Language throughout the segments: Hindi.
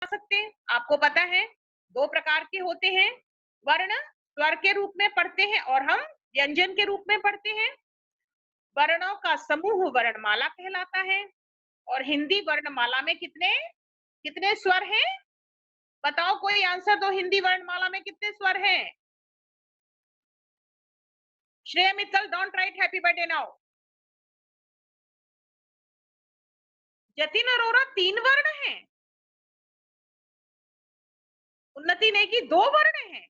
सकते हैं, आपको पता है 2 प्रकार के होते हैं, वर्ण स्वर के रूप में पढ़ते हैं और हम व्यंजन के रूप में पढ़ते हैं। वर्णों का समूह वर्णमाला कहलाता है और हिंदी वर्णमाला में कितने कितने स्वर हैं? बताओ, कोई आंसर दो, हिंदी वर्णमाला में कितने स्वर हैं? Shreya Mittal, don't write happy birthday now. Jatin Arora, 3 वर्ण हैं। उन्नति ने की 2 वर्ण हैं।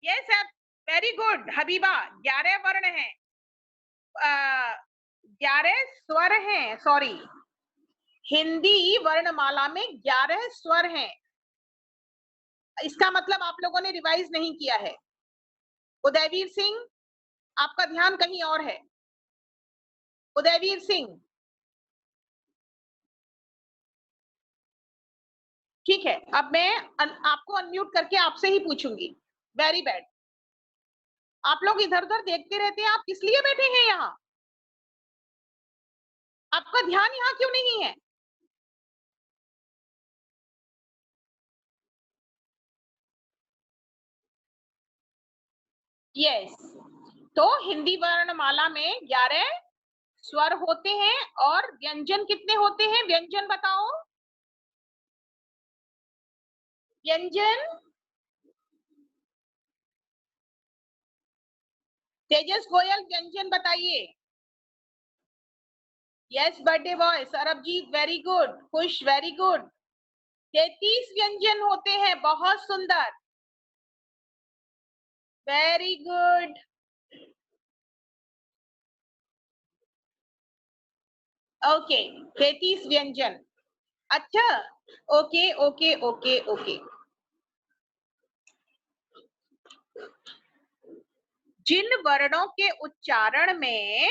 यस, वेरी गुड हबीबा, 11 वर्ण हैं, 11 स्वर हैं, सॉरी, हिंदी वर्णमाला में 11 स्वर हैं। इसका मतलब आप लोगों ने रिवाइज नहीं किया है। उदयवीर सिंह, आपका ध्यान कहीं और है। उदयवीर सिंह, ठीक है, अब मैं आपको अनम्यूट करके आपसे ही पूछूंगी। वेरी बैड, आप लोग इधर उधर देखते रहते हैं, आप किस लिए बैठे हैं यहाँ? आपका ध्यान यहाँ क्यों नहीं है? यस, तो हिंदी वर्णमाला में 11 स्वर होते हैं और व्यंजन कितने होते हैं? व्यंजन बताओ, व्यंजन। तेजस गोयल, व्यंजन बताइए। Yes, birthday boy Sarabjit, very good. खुश, वेरी गुड। 33 व्यंजन होते हैं, बहुत सुंदर, वेरी गुड। ओके, 33 व्यंजन, अच्छा, ओके ओके ओके ओके। जिन वर्णों के उच्चारण में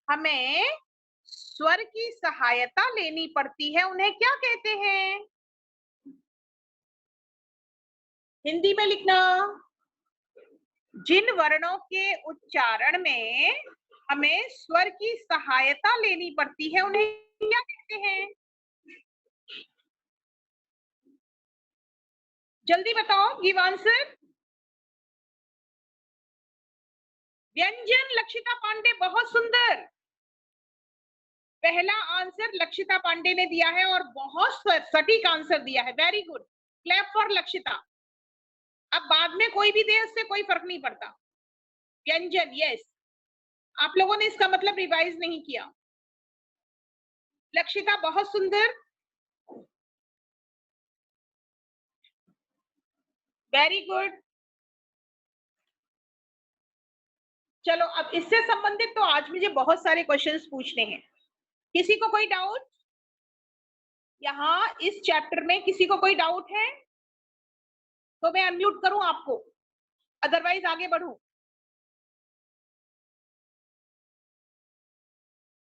हमें स्वर की सहायता लेनी पड़ती है उन्हें क्या कहते हैं? हिंदी में लिखना। जिन वर्णों के उच्चारण में हमें स्वर की सहायता लेनी पड़ती है उन्हें क्या कहते हैं? जल्दी बताओ, गिव आंसर। व्यंजन, लक्षिता पांडे, बहुत सुंदर। पहला आंसर लक्षिता पांडे ने दिया है और बहुत सटीक आंसर दिया है, very good, clap for Lakshita. अब बाद में कोई भी दे, उससे कोई फर्क नहीं पड़ता। व्यंजन, यस, आप लोगों ने इसका मतलब रिवाइज नहीं किया। लक्षिता, बहुत सुंदर, वेरी गुड। चलो, अब इससे संबंधित तो आज मुझे बहुत सारे क्वेश्चंस पूछने हैं। किसी को कोई डाउट? यहाँ इस चैप्टर में किसी को कोई डाउट है तो मैं अनम्यूट करूं आपको, अदरवाइज आगे बढ़ूं?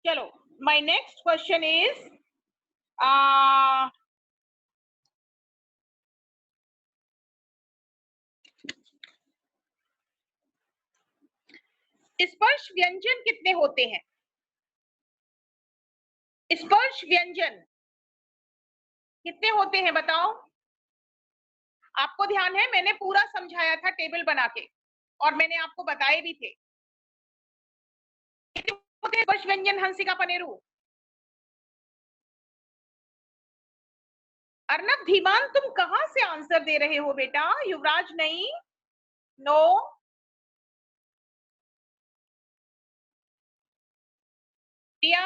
चलो, माय नेक्स्ट क्वेश्चन इज स्पर्श व्यंजन कितने होते हैं? स्पर्श व्यंजन कितने होते हैं बताओ? आपको ध्यान है, मैंने पूरा समझाया था टेबल बना के और मैंने आपको बताए भी थे। कितने होते हैं स्पर्श व्यंजन, हंसिका पनेरू? अर्नब धीमान, तुम कहां से आंसर दे रहे हो बेटा? युवराज नहीं, नो, प्रिया,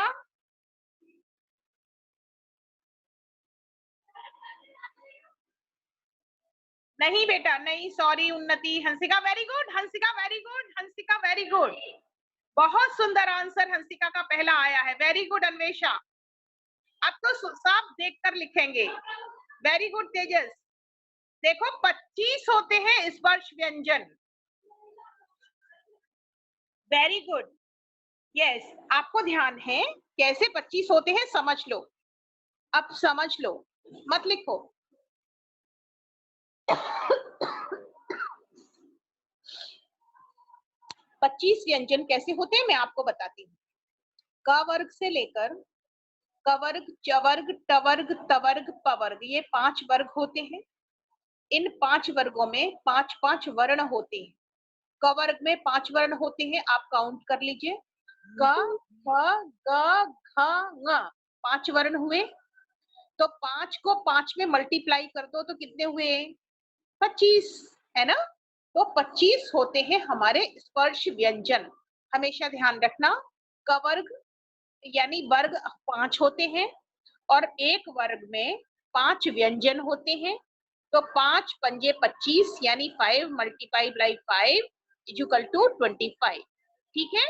नहीं बेटा नहीं, सॉरी उन्नति। Hansika, very good, Hansika very good, Hansika very good, बहुत सुंदर आंसर हंसिका का पहला आया है, वेरी गुड अन्वेषा। अब तो साफ देखकर लिखेंगे, वेरी गुड तेजस। देखो 25 होते हैं स्पर्श व्यंजन, वेरी गुड, यस, आपको ध्यान है कैसे 25 होते हैं, समझ लो, अब समझ लो, मत लिखो। 25 व्यंजन कैसे होते हैं मैं आपको बताती हूँ। क वर्ग से लेकर कवर्ग, चवर्ग, टवर्ग, तवर्ग, पवर्ग, ये 5 वर्ग होते हैं। इन 5 वर्गों में 5-5 वर्ण होते हैं। कवर्ग में 5 वर्ण होते हैं, आप काउंट कर लीजिए। क, ख, ग, घ, ङ, 5 वर्ण हुए। तो 5 को 5 में मल्टीप्लाई कर दो तो कितने हुए? 25, है ना? तो 25 होते हैं हमारे स्पर्श व्यंजन। हमेशा ध्यान रखना, कवर्ग यानी वर्ग 5 होते हैं और एक वर्ग में 5 व्यंजन होते हैं। तो 5 पंजे 25 यानी 5 मल्टीप्लाई बाई 5 इक्वल टू 25। ठीक है,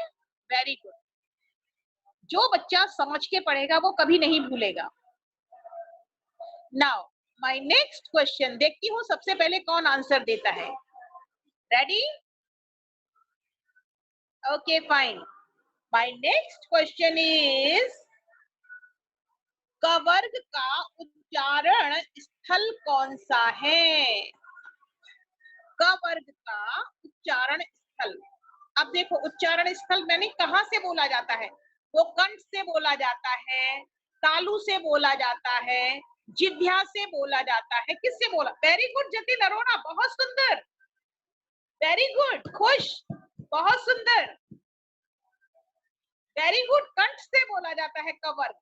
वेरी गुड। जो बच्चा समझ के पढ़ेगा वो कभी नहीं भूलेगा। नाउ माय नेक्स्ट क्वेश्चन, देखती हूँ सबसे पहले कौन आंसर देता है। Ready? Okay fine. My next question is, कवर्ग का उच्चारण स्थल कौन सा है? कवर्ग का उच्चारण स्थल। अब देखो, उच्चारण स्थल मैंने कहां से बोला जाता है? वो कंठ से बोला जाता है, तालु से बोला जाता है, जिह्वा से बोला जाता है, किससे बोला? वेरी गुड जतिन अरोड़ा, बहुत सुंदर, वेरी गुड। खुश, बहुत सुंदर, वेरी गुड। कंठ से बोला जाता है कवर्ग,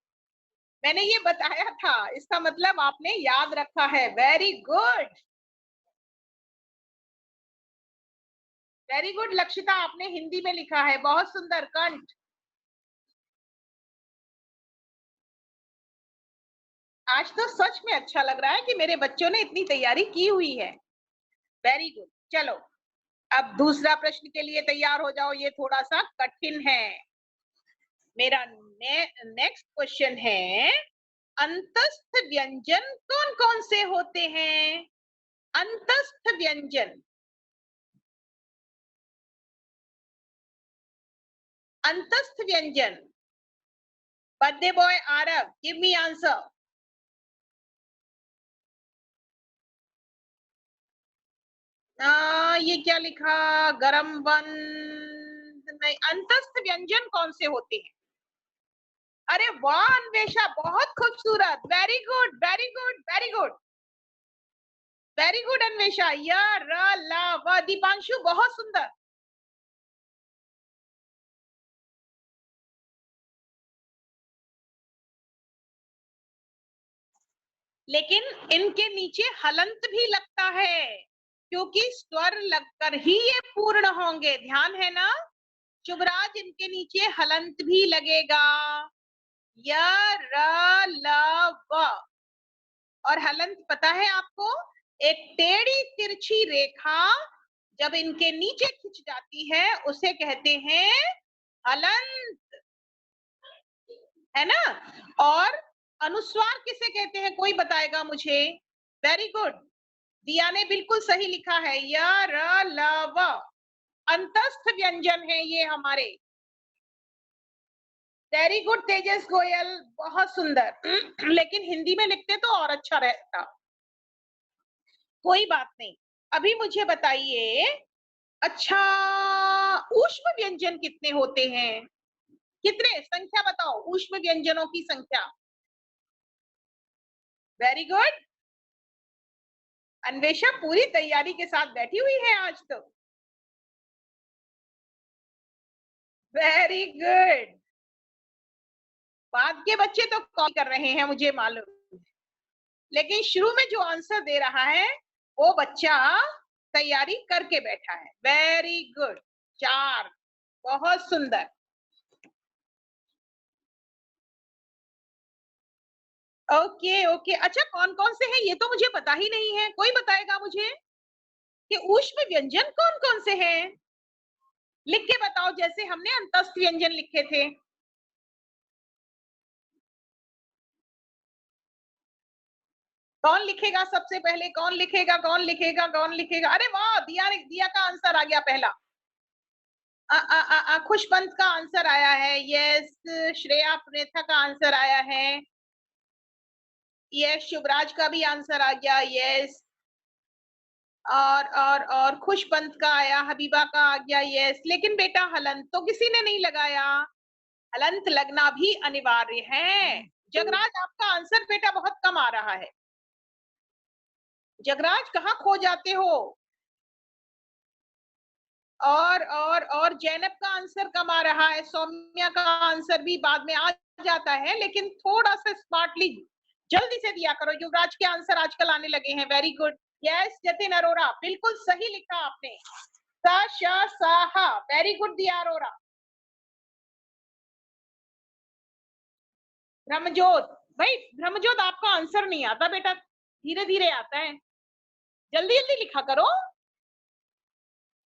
मैंने ये बताया था, इसका मतलब आपने याद रखा है। Very good, very good Lakshita, आपने हिंदी में लिखा है, बहुत सुंदर, कंठ। आज तो सच में अच्छा लग रहा है कि मेरे बच्चों ने इतनी तैयारी की हुई है। Very good. चलो, अब दूसरा प्रश्न के लिए तैयार हो जाओ, ये थोड़ा सा कठिन है। मेरा नेक्स्ट क्वेश्चन है, अंतस्थ व्यंजन कौन कौन से होते हैं? अंतस्थ व्यंजन, अंतस्थ व्यंजन। Birthday boy Aarav, give me answer. ये क्या लिखा? गरम बंद नहीं, अंतस्थ व्यंजन कौन से होते हैं? अरे वाह अन्वेषा, बहुत खूबसूरत, very good, very good, very good, very good Anvesha. य, र, ल, व। दीपांशु, बहुत सुंदर। लेकिन इनके नीचे हलंत भी लगता है, क्योंकि स्वर लगकर ही ये पूर्ण होंगे, ध्यान है ना? शुभराज, इनके नीचे हलंत भी लगेगा, य, र, ल, व। और हलंत पता है आपको? एक टेढ़ी तिरछी रेखा जब इनके नीचे खिंच जाती है उसे कहते हैं हलंत, है ना? और अनुस्वार किसे कहते हैं, कोई बताएगा मुझे? वेरी गुड, दिया ने बिल्कुल सही लिखा है, य, र, ल, व। अंतस्थ व्यंजन है ये हमारे। वेरी गुड तेजस गोयल, बहुत सुंदर। लेकिन हिंदी में लिखते तो और अच्छा रहता। कोई बात नहीं। अभी मुझे बताइए, अच्छा, ऊष्म व्यंजन कितने होते हैं? कितने, संख्या बताओ, ऊष्म व्यंजनों की संख्या। वेरी गुड, अन्वेषा पूरी तैयारी के साथ बैठी हुई है आज तो। वेरी गुड, बाद के बच्चे तो कॉपी कर रहे हैं मुझे मालूम, लेकिन शुरू में जो आंसर दे रहा है वो बच्चा तैयारी करके बैठा है। वेरी गुड, 4, बहुत सुंदर। ओके ओके, अच्छा कौन कौन से हैं ये तो मुझे पता ही नहीं है, कोई बताएगा मुझे कि ऊष्म व्यंजन कौन कौन से हैं? लिख के बताओ, जैसे हमने अंतस्थ व्यंजन लिखे थे। कौन लिखेगा सबसे पहले? कौन लिखेगा, कौन लिखेगा, कौन लिखेगा? अरे वाह, दिया ने, दिया का आंसर आ गया पहला। खुशबंत का आंसर आया है, यस। श्रेया प्रेथा का आंसर आया है, यस। शुभराज का भी आंसर आ गया, यस। और खुशबंत का आया, हबीबा का आ गया, यस। लेकिन बेटा हलंत तो किसी ने नहीं लगाया, हलंत लगना भी अनिवार्य है। जगराज आपका आंसर बेटा बहुत कम आ रहा है। जगराज कहाँ खो जाते हो? और जैनब का आंसर कम आ रहा है, सौम्या का आंसर भी बाद में आ जाता है, लेकिन थोड़ा सा स्मार्टली जल्दी से दिया करो। युवराज के आंसर आजकल आने लगे हैं। Very good, yes Jatin Arora, बिल्कुल सही लिखा आपने। सा वेरी गुड दिया अरोरा। ब्रह्मजोत, भाई ब्रह्मजोत आपका आंसर नहीं आता बेटा, धीरे धीरे आता है, जल्दी जल्दी लिखा करो।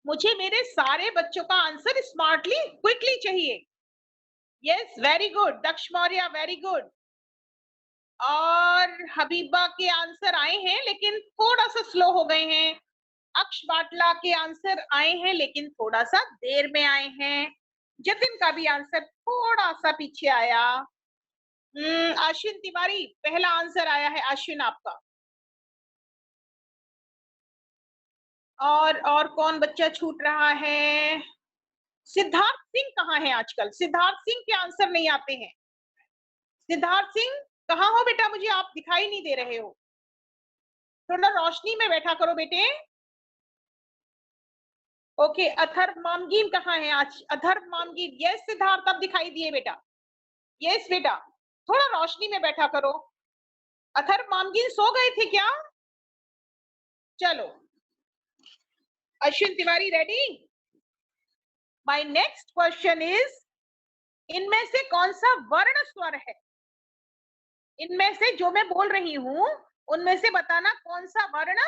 मुझे मेरे सारे बच्चों का आंसर स्मार्टली क्विकली चाहिए। यस वेरी गुड दक्ष मौर्य, वेरी गुड। और हबीबा के आंसर आए हैं लेकिन थोड़ा सा स्लो हो गए हैं। अक्ष बाटला के आंसर आए हैं लेकिन थोड़ा सा देर में आए हैं। जतिन का भी आंसर थोड़ा सा पीछे आया। अश्विन तिवारी पहला आंसर आया है, अश्विन आपका। और कौन बच्चा छूट रहा है? सिद्धार्थ सिंह कहाँ है आजकल? सिद्धार्थ सिंह के आंसर नहीं आते हैं। सिद्धार्थ सिंह कहाँ हो बेटा? मुझे आप दिखाई नहीं दे रहे हो, थोड़ा रोशनी में बैठा करो बेटे। ओके, अथर्व मामगीन कहाँ है आज? अथर्व मामगीन, यस सिद्धार्थ अब दिखाई दिए बेटा। यस बेटा, थोड़ा रोशनी में बैठा करो। अथर्व मामगीन सो गए थे क्या? चलो, Ashwin Tiwari ready? My next question is, इनमें से कौन सा वर्ण स्वर है? इनमें से जो मैं बोल रही हूं उनमें से बताना कौन सा वर्ण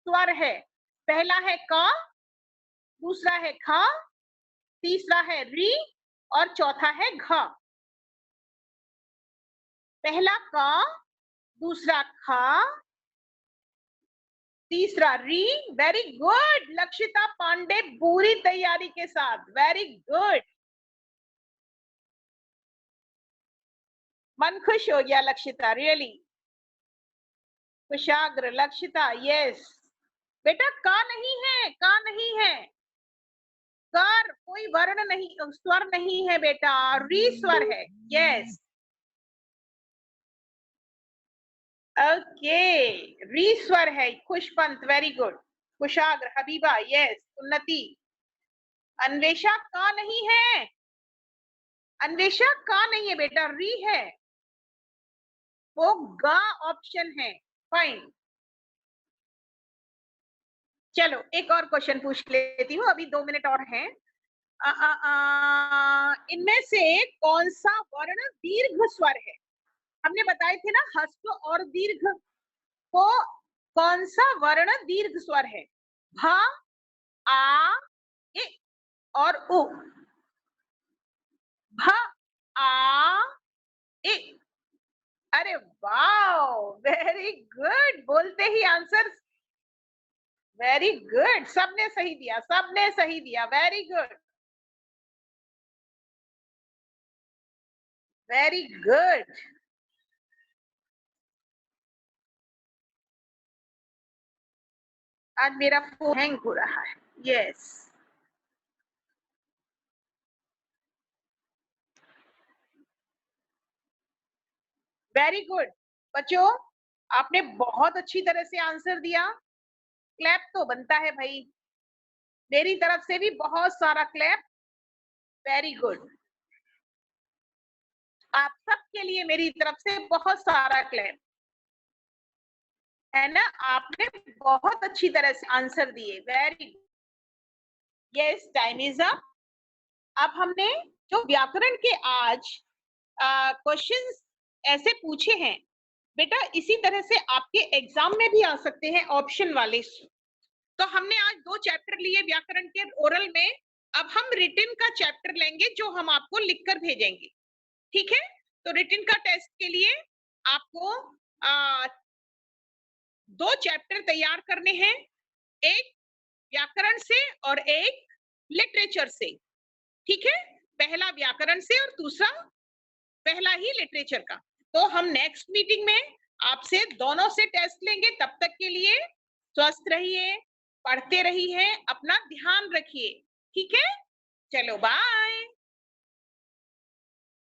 स्वर है। पहला है क, दूसरा है ख, तीसरा है री और चौथा है घ। पहला क, दूसरा ख, तीसरा री। वेरी गुड लक्षिता पांडे, पूरी तैयारी के साथ, वेरी गुड। मन खुश हो गया लक्षिता, रियली कुशाग्र लक्षिता, यस बेटा। का नहीं है, का नहीं है, कर कोई वर्ण नहीं, स्वर नहीं है बेटा, री स्वर है। यस ओके, री स्वर है। खुशपंत वेरी गुड। कुशाग्र, हबीबा यस, उन्नति। अन्वेषा का नहीं है, अन्वेषा का नहीं है बेटा, री है, वो गा ऑप्शन है। फाइन, चलो एक और क्वेश्चन पूछ लेती हूँ, अभी 2 मिनट और हैं। इनमें से कौन सा वर्ण दीर्घ स्वर है? हमने बताए थे ना ह्रस्व और दीर्घ, तो कौन सा वर्ण दीर्घ स्वर है? भ, आ, इ और उ। भ, आ, इ। अरे वाओ, वेरी गुड, बोलते ही आंसर। वेरी गुड, सबने सही दिया, सबने सही दिया, वेरी गुड, वेरी गुड। आज मेरा फोन हैंग हो रहा है। यस वेरी गुड बच्चों, आपने बहुत अच्छी तरह से आंसर दिया। क्लैप तो बनता है भाई, मेरी तरफ से भी बहुत सारा क्लैप। वेरी गुड, आप सबके लिए मेरी तरफ से बहुत सारा क्लैप, है ना? आपने बहुत अच्छी तरह से आंसर दिए, very good. Yes time is up. अब हमने जो व्याकरण के आज क्वेश्चंस ऐसे पूछे हैं बेटा, इसी तरह से आपके एग्जाम में भी आ सकते हैं ऑप्शन वाले। तो हमने आज 2 चैप्टर लिए व्याकरण के ओरल में, अब हम रिटन का चैप्टर लेंगे जो हम आपको लिखकर भेजेंगे, ठीक है? तो रिटन का टेस्ट के लिए आपको 2 चैप्टर तैयार करने हैं, एक व्याकरण से और एक लिटरेचर से, ठीक है? पहला व्याकरण से और दूसरा पहला ही लिटरेचर का। तो हम नेक्स्ट मीटिंग में आपसे दोनों से टेस्ट लेंगे। तब तक के लिए स्वस्थ रहिए, पढ़ते रहिए, अपना ध्यान रखिए, ठीक है? चलो bye.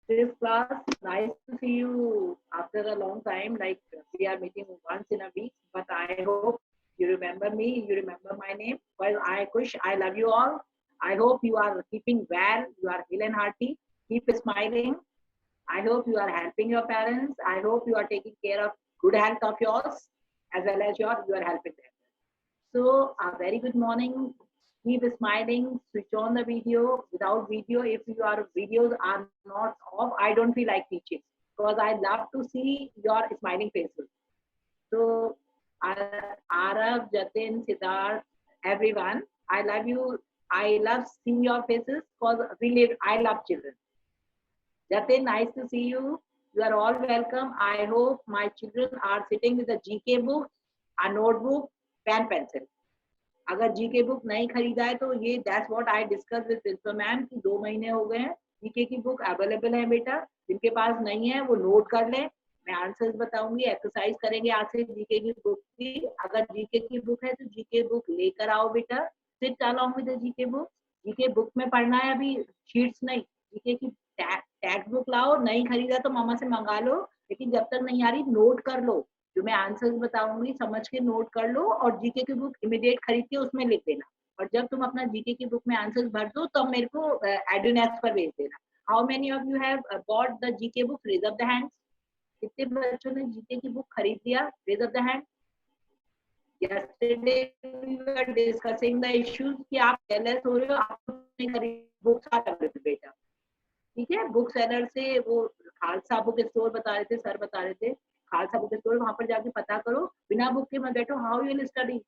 this class. Nice to see you after a long time. Like we are meeting once in a week, but I hope you remember me. You remember my name. Well, I Kush. I love you all. I hope you are keeping well. You are ill and hearty. Keep smiling. I hope you are helping your parents. I hope you are taking care of good health of yours as well as you are helping them. So a very good morning. Keep smiling. Switch on the video. Without video, if your videos are not off, I don't feel like teaching because I love to see your smiling faces. So Arav, Jatin, Siddharth, everyone, I love you. I love seeing your faces because really I love children. Jatin, nice to see you. You are all welcome. I hope my children are sitting with a GK book, a notebook, pen, pencil. अगर जीके बुक नहीं खरीदा है तो ये that's what I discuss with principal ma'am कि 2 महीने हो गए हैं, जीके की बुक अवेलेबल है बेटा, जिनके पास नहीं है वो नोट कर ले, मैं आंसर्स बताऊंगी, एक्सरसाइज करेंगे आज से जीके की बुक की। अगर जीके की बुक है तो जीके बुक लेकर आओ बेटा, sit along with the GK book. GK book में पढ़ना है अभी, शीट्स नहीं, जीके की टेक्स्ट बुक लाओ, नहीं खरीदा तो मामा से मंगा लो, लेकिन जब तक नहीं आ रही नोट कर लो, जो मैं आंसर्स बताऊंगी समझ के नोट कर लो, और जीके की बुक इमीडिएट खरीद के उसमें लिख देना, और जब तुम अपना जीके की बुक में आंसर्स भर दो तब मेरे को एडुनेक्स पर भेज देना। How many of you have bought the GK book? Raise up the hands. कितने बच्चों ने जीके की बुक खरीद लिया? रेज अप द हैंड। yesterday we were discussing the issues कि आप jealous हो रहे हो, आप नहीं खरीद, बुक्स आर अवेलेबल बेटा, ठीक है। बुक सेलर से वो खालसा बुक स्टोर बता रहे थे, सर बता रहे थे, खालसा बुक स्टोर, वहां पर जाके पता करो, बिना बुक के मत बैठो, हाउ यू विल स्टडी,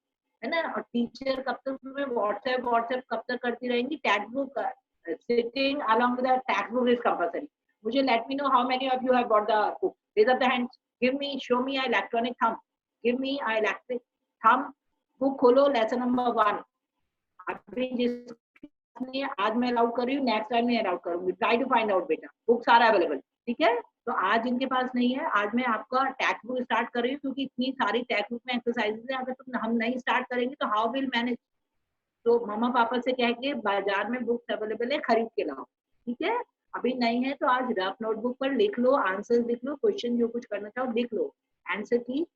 है ना। और टीचर कब तक तुम्हें व्हाट्सएप कब तक करती रहेंगी? Textbook sitting along with the text book is compulsory. मुझे let me know how many of you have got the book, raise up the hands, give me, show me I electronic thumb, give me I electric thumb. Book खोलो, लेसन नंबर 1, अभी जिस आज मैं अलाउड कर रही हूँ, नेक्स्ट टाइम मैं अलाउड करूंगी, ट्राई टू फाइंड आउट बेटा, बुक सारा अवेलेबल, ठीक है। तो आज जिनके पास नहीं है, आज मैं आपका टेक्स्ट बुक स्टार्ट कर रही हूँ, क्योंकि इतनी सारी टेक्स्ट बुक में एक्सरसाइजेस है, अगर तुम हम नहीं स्टार्ट करेंगे तो हाउ विल मैनेज। तो मम्मा पापा से कह के बाजार में बुक्स अवेलेबल है, खरीद के लाओ, ठीक है। अभी नहीं है तो आज रफ नोटबुक पर लिख लो, आंसर लिख लो, क्वेश्चन जो कुछ करना चाहो लिख लो, आंसर की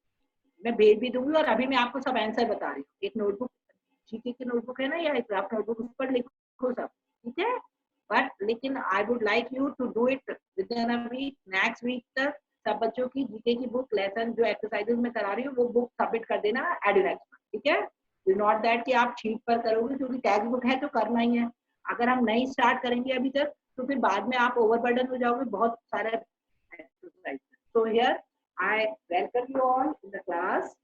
मैं भेज भी दूंगी, और अभी मैं आपको सब आंसर बता रही हूँ। एक नोटबुक, जीके की नोटबुक है ना, या एक रफ नोटबुक, उस पर लिखो सब, ठीक है। बट लेकिन I would like you to do it within a week, next week तक सब बच्चों की जीके की बुक, लेसन जो एक्सरसाइजेस में करा रही हूँ वो बुक सबमिट कर देना एडुनेक्स में, ठीक है। इज नॉट दैट कि आप शीट पर करोगे, क्योंकि टेक्स्ट बुक है तो करना ही है। अगर हम नहीं स्टार्ट करेंगे अभी तक तो फिर बाद में आप ओवरबर्डन हो जाओगे बहुत सारे exercise. So here I welcome you all in the class,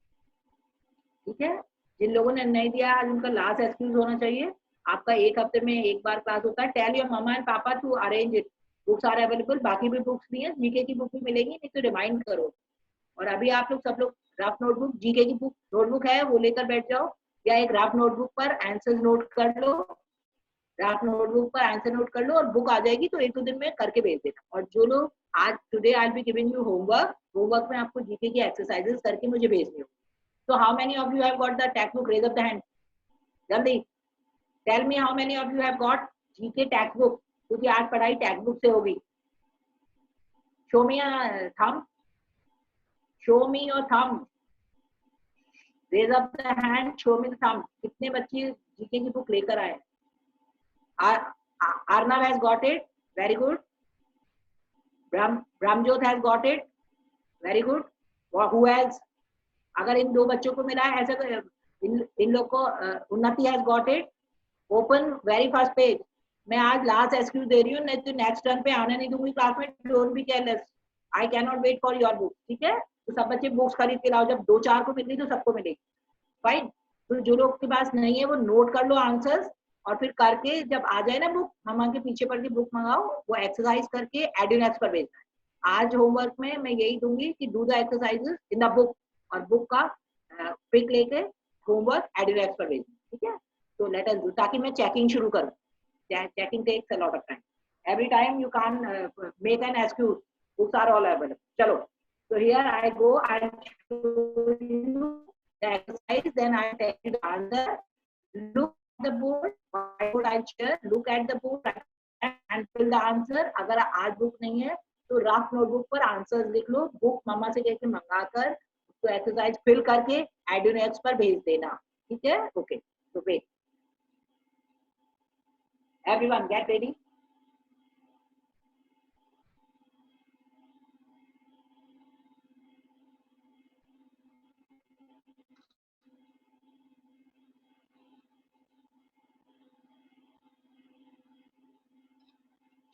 ठीक है। जिन लोगों ने नहीं दिया आज उनका लास्ट एक्सक्यूज होना चाहिए। आपका एक हफ्ते में एक बार क्लास होता है, tell your mumma and papa to arrange it, books are available, बाकी भी बुक्स भी हैं, जीके की बुक भी मिलेगी, नहीं तो रिमाइंड करो। और अभी आप लोग सब लोग रफ नोटबुक, जीके की बुक नोटबुक है वो लेकर बैठ जाओ, या एक रफ नोटबुक पर आंसर नोट कर लो, रफ नोटबुक पर आंसर नोट कर लो, और बुक आ जाएगी तो 1-2 दिन में करके भेज देना। और जो लोग आज today I will be giving you homework, homework में आपको जीके की एक्सरसाइजेस करके मुझे भेजनी होगी। So how many of you have got the textbook? Raise up the hand. जल्दी tell me how many of you have got GK textbook, क्योंकि आज पढ़ाई textbook से होगी। Show me a thumb. Show me your thumb. Raise up the hand. Show me the thumb. कितने बच्चे GK की बुक लेकर आए? Arnav has got it. Very good. Brahmjot has got it. Very good. Who else? अगर इन 2 बच्चों को मिला है, ऐसा इन लोग को, उन्नति has got it, open very first page. मैं आज लास्ट एक्सक्यूज दे रही हूँ, नहीं तो नेक्स्ट टर्न पे आने नहीं दूंगी क्लास में, don't be careless, I can not wait for your book, ठीक है। तो सब बच्चे बुक्स खरीद के लाओ, जब 2-4 को मिल रही तो सबको मिलेगी, फाइन। तो जो लोग के पास नहीं है वो नोट कर लो आंसर्स, और फिर करके जब आ जाए ना बुक, मम्मा के पीछे पड़ के बुक मंगाओ, वो एक्सरसाइज करके एडुनेक्स पर भेजना है। आज होमवर्क में मैं यही दूंगी कि do the exercises in the book, और बुक का पिक लेके होमवर्क एडुनेक्स पर भेजना, ठीक है। तो लेट अस डू, ताकि मैं चेकिंग शुरू करूं, checking takes a lot of time, every time you can make an excuse, books are all available. चलो, so here I go, I show you the exercise, then I tell you the answer. Look at the board, why would I share? Look at the board and fill fill the answer. अगर आज बुक नहीं है तो रफ नोटबुक पर आंसर्स लिख लो, बुक मम्मा से कह के मंगा कर उसको एक्सरसाइज फिल करके एडुनेक्स पर भेज देना, ठीक है? ओके, तो वेट, एवरीवन गेट रेडी.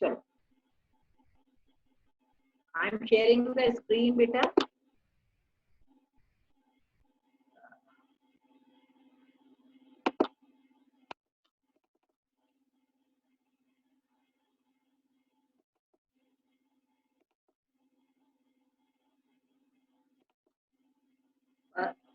चलो, I am sharing the screen बेटा.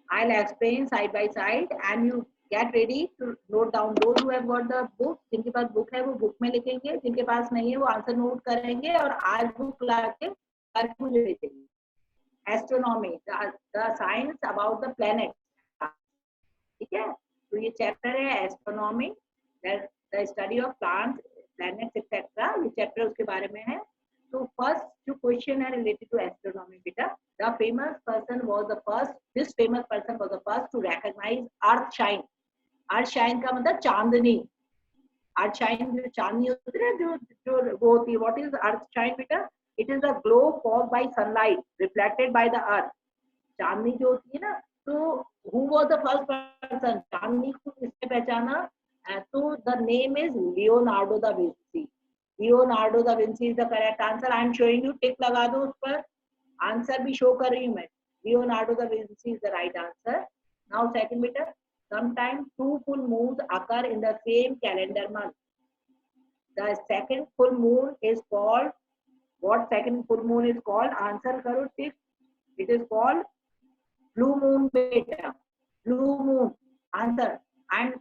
I'll explain side by side and you get ready to note down. Those who have got the book, जिनके पास बुक है वो बुक में लिखेंगे, जिनके पास नहीं है वो आंसर नोट करेंगे और आज बुक लाके करके मुझे भेजेंगे. Astronomy, the science about the planet, ठीक है? तो ये चैप्टर है astronomy, the study of plants, planets etcetera, ये चैप्टर उसके बारे में है. तो फर्स्ट जो क्वेश्चन है रिलेटेड टू एस्ट्रोनॉमी बेटा, the famous person was the first, this famous person was the first to recognise earthshine. Earthshine का मतलब चांदनी. अर्थ शाइन जो चांदनी होती है, जो वो होती है, व्हाट इज अर्थ शाइन बेटा? It is the glow caused by sunlight reflected by the earth. चांदनी जो होती है ना, तो who was the first person, चांदनी को किसने पहचाना? तो the name is Leonardo da Vinci. Leonardo da Vinci is the correct answer. I am showing you, tick लगा दो उस पर, आंसर भी शो कर रही हूँ मैं. Leonardo da Vinci is the right answer. Now second बेटा, sometimes two full moons occur in the same calendar month. The second full moon is called, what second full moon is called? Answer karo, tick. It is called blue moon beta. Blue moon answer. And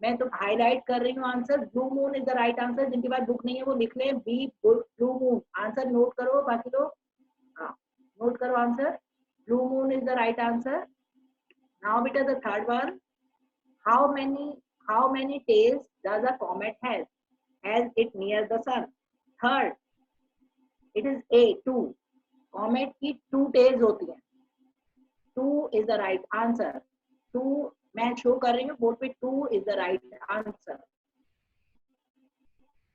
मैं तो हाईलाइट कर रही हूँ answer. Blue moon is the right answer. जिनके पास बुक नहीं है वो लिख ले B blue moon. Answer note करो, बाकी लोग हाँ नोट करो answer. Blue moon is the right answer. Now बेटा the third one, how many tails does a comet has as it nears the sun? Third, it is A, 2. comet की 2 tails होती हैं. 2 is the right answer. 2 मैं शो कर रही हूँ बोर्ड पे. 2 is the right answer.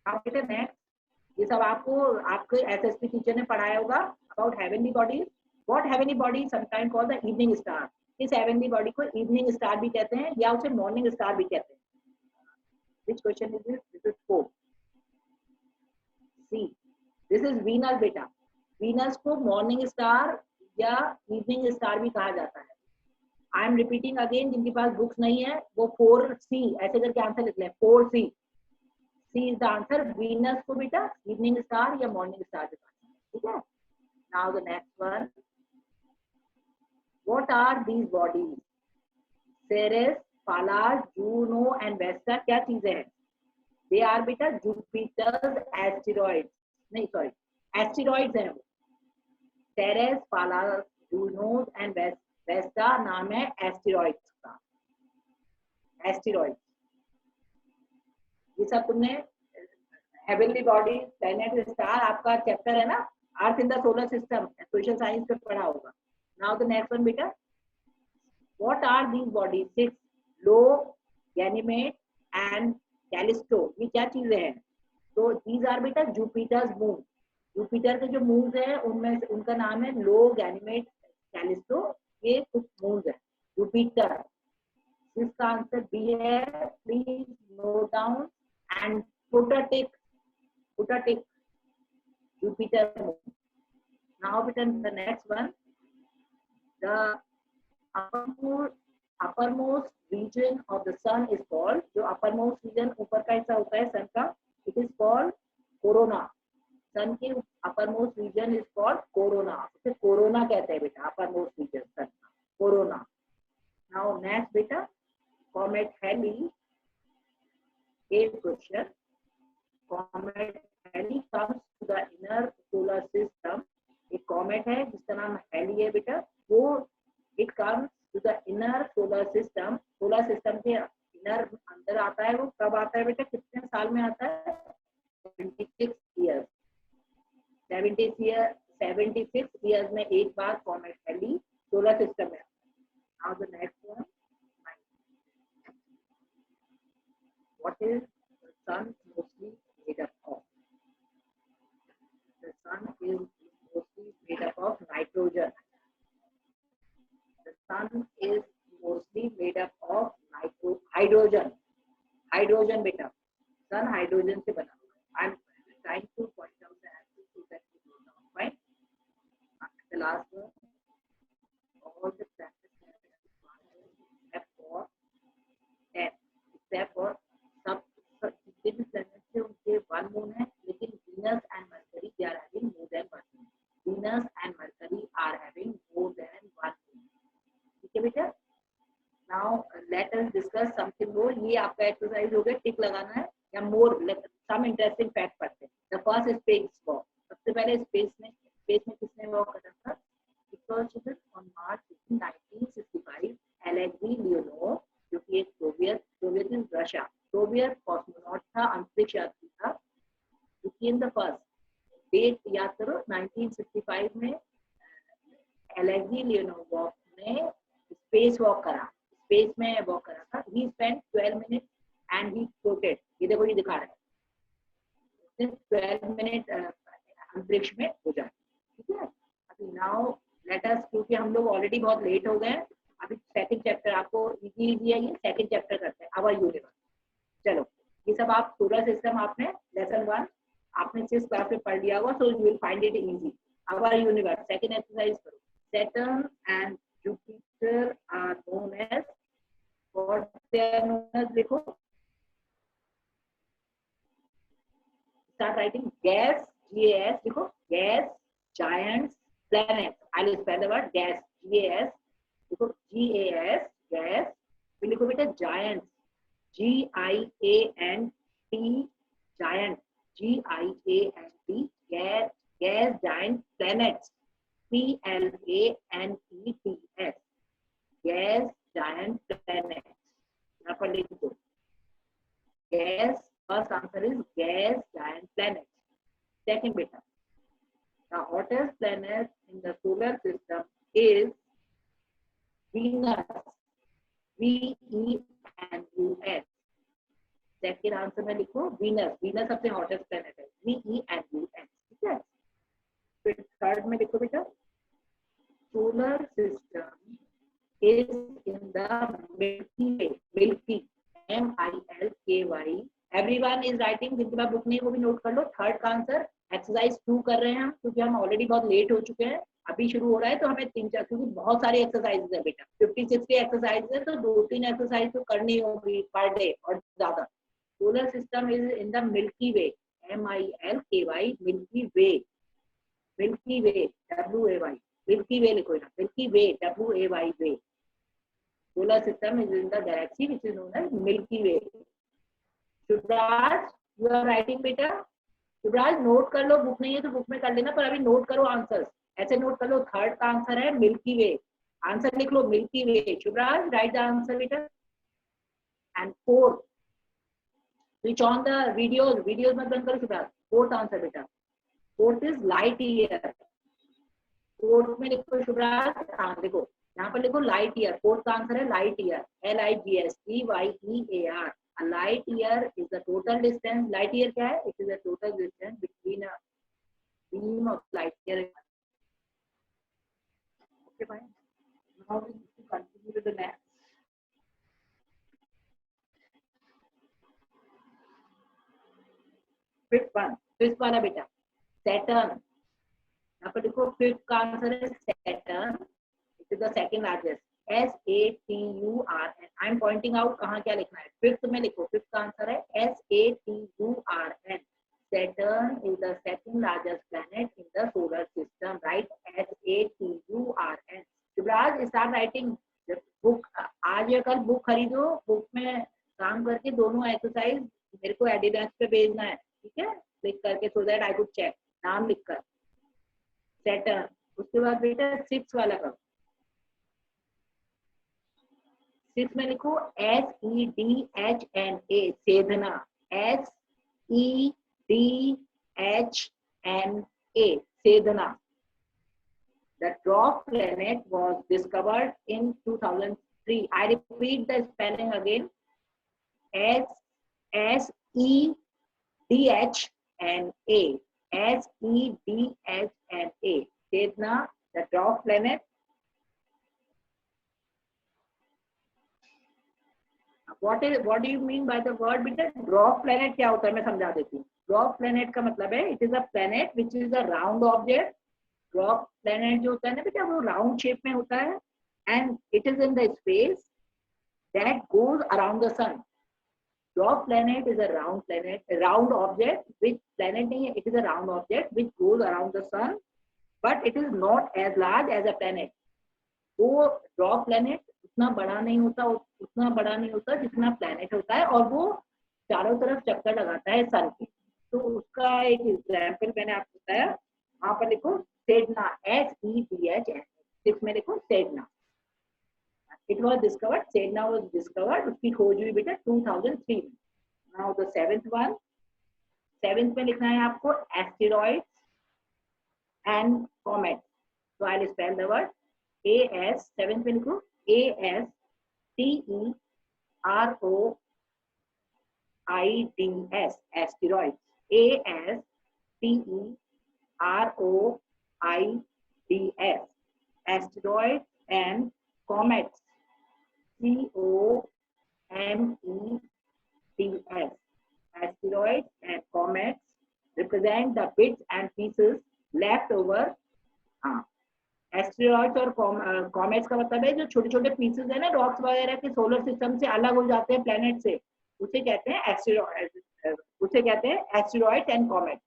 Next, ये सब आपको आपके एसएसपी टीचर ने पढ़ाया होगा about heavenly bodies. What heavenly body sometime called the evening star. इस हेवनली बॉडी को इवनिंग स्टार भी कहते हैं या उसे मॉर्निंग स्टार भी कहते हैं. Which question is this? This is 4. C, this is Venus बेटा. वीनस को मॉर्निंग स्टार या इवनिंग स्टार भी कहा जाता है. आई एम रिपीटिंग अगेन, जिनके पास बुक्स नहीं है वो 4C ऐसे करके आंसर लिख लें. 4C, C is the answer. Venus को बेटा इवनिंग स्टार या मॉर्निंग स्टार भी कहा जाता है, ठीक है? Now the next one, what are these bodies? Ceres, Pallas, Juno and Vesta क्या चीजें हैं? They are बेटा Jupiter's asteroids. नहीं सॉरी, एस्टेरॉइड्स हैं वो. Ceres, Pallas, Juno and Vesta नाम है एस्टेरॉइड्स का. एस्टेरॉइड्स ये सब तुमने हेवनली बॉडी, प्लैनेट, स्टार आपका चैप्टर है ना earth in the solar system, social science पे पढ़ा होगा. Now the next one बेटा, what are these bodies? 6. Io, Ganymede and Callisto. ये क्या चीजें हैं? तो these are बेटा Jupiter's moon. जुपिटर के जो मून्स हैं उनमें से उनका नाम है लो, गैनीमेड, कैलिस्टो. ये कुछ मून्स है जुपिटर. इसका आंसर बी है. Please note down. And protatic, protatic Jupiter moon. Now बेटा the next one, the uppermost region of the sun is called, जो uppermost region ऊपर का हिस्सा होता है सन का, it is called corona. सन की uppermost region is called corona. इसे कोरोना कहते हैं बेटा, uppermost region सन का, कोरोना. Now next बेटा, comet Halley. A question, comet Halley comes to the inner solar system. एक कॉमेट है जिसका नाम हैली है बेटा. वो it comes to the inner solar system. Solar system के इनर अंदर आता है. वो कब आता है बेटा, कितने साल में आता है? 26 76 ईयर्स में एक बार कॉमेट हेली सोलर सिस्टम में। Now the next one, what is the sun mostly made up of? The sun is mostly made up of nitrogen. The sun is mostly made up of hydrogen. Hydrogen बेटा, सन हाइड्रोजन से बना हुआ है। I am trying to point out the answer so that you know now, fine. The last one, all the planets have for except for सब जितने भी प्लैनेट थे उनके वन मून है, लेकिन Venus and Mercury they are having more than one moon. Venus and Mercury are having more than one moon. ठीक है बेटा, now let us discuss something more. ये आपका एक्सरसाइज हो गया, टिक लगाना है या मोर सम इंटरेस्टिंग फैक्ट पढ़ते हैं। द फर्स्ट स्पेस वॉक, सबसे पहले स्पेस में किसने वॉक करा था? On March 1965, Alexei Leonov, जो कि एक Soviet in Russia Soviet cosmonaut था, अंतरिक्ष यात्री था, जो कि इन द फर्स्ट डेट याद करो 1965 में एलेक्सी लियोनोव ने स्पेस वॉक करा, स्पेस में वॉक करा था। ही spent 12 minute and he floated. ये देखो, ये दिखा रहा है 12 मिनट अंतरिक्ष में हो जाए। ठीक है, अभी नाउ लेट अस, क्योंकि हम लोग ऑलरेडी बहुत लेट हो गए, अभी सेकंड चैप्टर आपको इजी है, ये सेकंड चैप्टर करते हैं, आवर यूनिवर्स। चलो, ये सब आप सोलर सिस्टम आपने लेसन 1 आपने 6 क्लास में पढ़ लिया होगा, so you will find it easy. Our universe second exercise करो। Saturn and Jupiter are known as, what they are known as, देखो स्टार्ट राइटिंग गैस, GAS, देखो gas giants planets. I will spell the word gas, GAS, देखो GAS, gas, फिर लिखो बेटा giants, GIANT, giant, GIANT, gas giant planets, PLANETS, gas giant planets। यहाँ पर लिख दो gas, first answer is gas giant planets। Second बेटा, the hottest planet in the solar system is Venus, VENUS। Second answer में लिखो Venus, Venus सबसे हॉटेस्ट प्लेनेट है, VENUS। ठीक है, फिर थर्ड में लिखो बेटा, solar system is in the Milky Way, milky MILKY। Everyone is writing, जिनके पास बुक नहीं वो भी नोट कर लो। थर्ड का आंसर एक्सरसाइज 2 कर रहे हैं हम, क्योंकि हम ऑलरेडी बहुत लेट हो चुके हैं, अभी शुरू हो रहा है, तो हमें 3-4, क्योंकि बहुत सारे एक्सरसाइजेस है बेटा, 56 के एक्सरसाइज है, तो 2-3 एक्सरसाइज तो करनी होगी पर डे और ज्यादा। Solar system is in the Milky Way, MILKY, Milky Way, Milky Way, WAY, Milky Way लिखो ना, Milky Way, WAY, way. Solar system is in the galaxy which is known as Milky way. Shubhraj, you are writing बेटा? शुभराज नोट कर लो, बुक नहीं है तो बुक में कर लेना, पर अभी नोट करो आंसर, ऐसे नोट कर लो। थर्ड का आंसर है मिल्की वे, आंसर लिख लो milky way. Shubhraj write the answer बेटा। And fourth, switch on the videos, videos मत बंद करो शुभराज। फोर्थ आंसर बेटा, fourth is light year. Fourth में लिखो शुभराज, हाँ देखो यहाँ पर लिखो लाइट ईयर, फोर्थ का आंसर है light year, LIGHTYEAR। A light year is the total distance. Light year क्या है? It is the total distance between a beam of light year. Okay, fine. Now we need to continue with the next. Fifth वाला बेटा, Saturn। यहाँ पर देखो फिफ्थ का आंसर है Saturn. It is the second largest. SATURN। I am pointing out कहाँ क्या लिखना है। फिफ्थ में लिखो, फिफ्थ का आंसर है SATURN। Saturn is the second largest planet in the solar system. Right? SATURN। Shivraj start writing book. आज या कल बुक खरीदो, बुक में काम करके दोनों एक्सरसाइज मेरे को एडिडेस पे भेजना है, ठीक है, क्लिक करके, so that I could check, नाम लिखकर। Saturn। उसके बाद बेटा सिक्स वाला करो। सिक्स में लिखो SEDHNA, सेधना, SEDHNA, A, Sedna. The dwarf planet was discovered in 2003. I repeat the spelling again. S-E-D-H-N-A. S-E-D-H-N-A. Sedna, the dwarf planet. What do you mean by the word बेटा? Dwarf planet क्या होता है मैं समझा देती हूँ. Dwarf planet का मतलब है it is a planet which is a round object. Dwarf planet जो होता है ना बेटा वो round shape में होता है and it is in the space that goes around the sun. Dwarf planet is a round planet, a round object which planet नहीं है, it is a round object which goes around the sun, but it is not as large as a planet. वो dwarf planet उतना बड़ा नहीं होता जितना planet होता है और वो चारों तरफ चक्कर लगाता है सन के. तो उसका एक एग्जाम्पल मैंने आपको बताया. वहां पर लिखो सेडना, S-E-D-H-N. इसमें लिखो Sedna. It was discovered. Sedna was discovered. उसकी खोज हुई बेटा 2003 में. Now the seventh में लिखना है आपको asteroids and comets. So I'll spell the word A-S. seventh में लिखो A-S-T-E-R-O-I-D-S. Asteroids. A-S-T-E-R-O-I-D-S. Asteroids and comets. C-O-M-E-T-S. Asteroids and comets represent the bits and pieces left over. Asteroids और कॉमेट्स का मतलब है जो छोटे छोटे पीसेस है ना रॉक्स वगैरह के सोलर सिस्टम से अलग हो जाते हैं प्लेनेट से, उसे कहते हैं एस्टेरॉइड्स एंड कॉमेट्स.